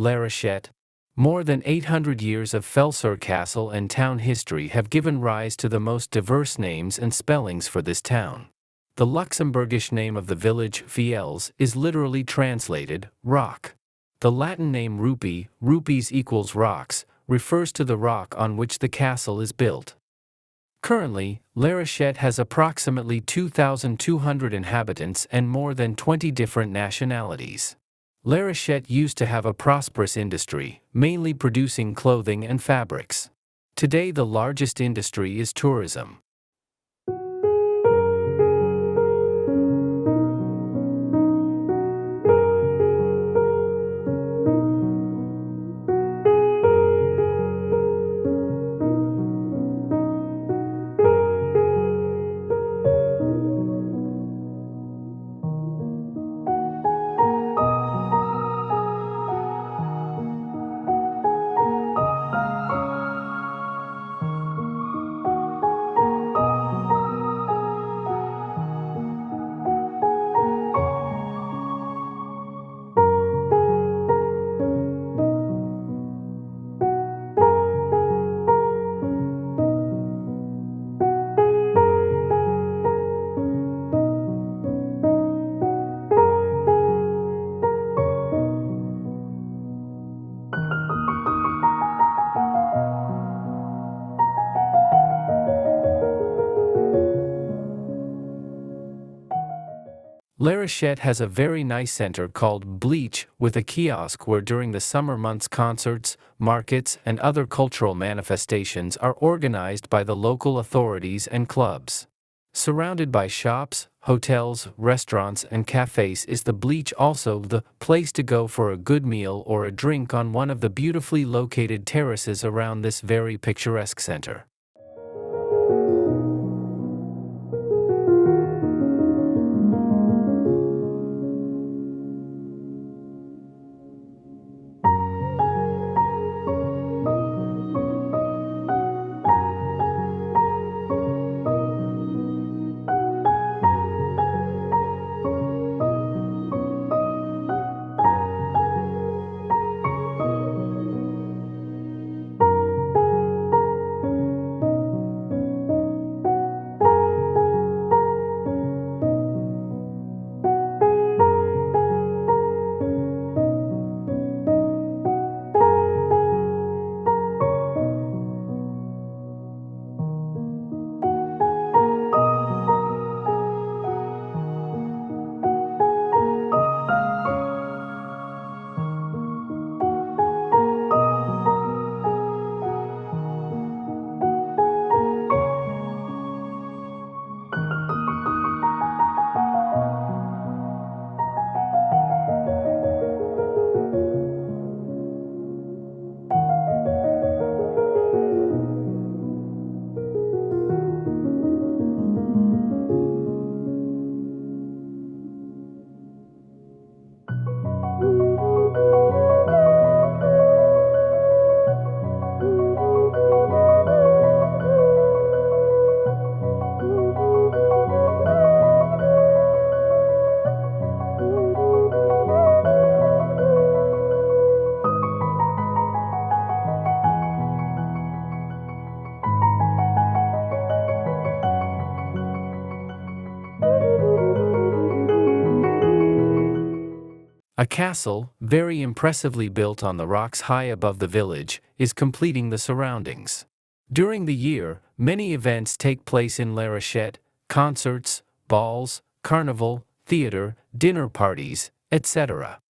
Larochette. More than 800 years of Felsur castle and town history have given rise to the most diverse names and spellings for this town. The Luxembourgish name of the village, Fiels, is literally translated, rock. The Latin name rupee, rupees equals rocks, refers to the rock on which the castle is built. Currently, Larochette has approximately 2,200 inhabitants and more than 20 different nationalities. Larochette used to have a prosperous industry, mainly producing clothing and fabrics. Today the largest industry is tourism. Larochette has a very nice center called Bleach, with a kiosk where during the summer months concerts, markets, and other cultural manifestations are organized by the local authorities and clubs. Surrounded by shops, hotels, restaurants, and cafes is the Bleach, also the place to go for a good meal or a drink on one of the beautifully located terraces around this very picturesque center. A castle, very impressively built on the rocks high above the village, is completing the surroundings. During the year, many events take place in Larochette: concerts, balls, carnival, theater, dinner parties, etc.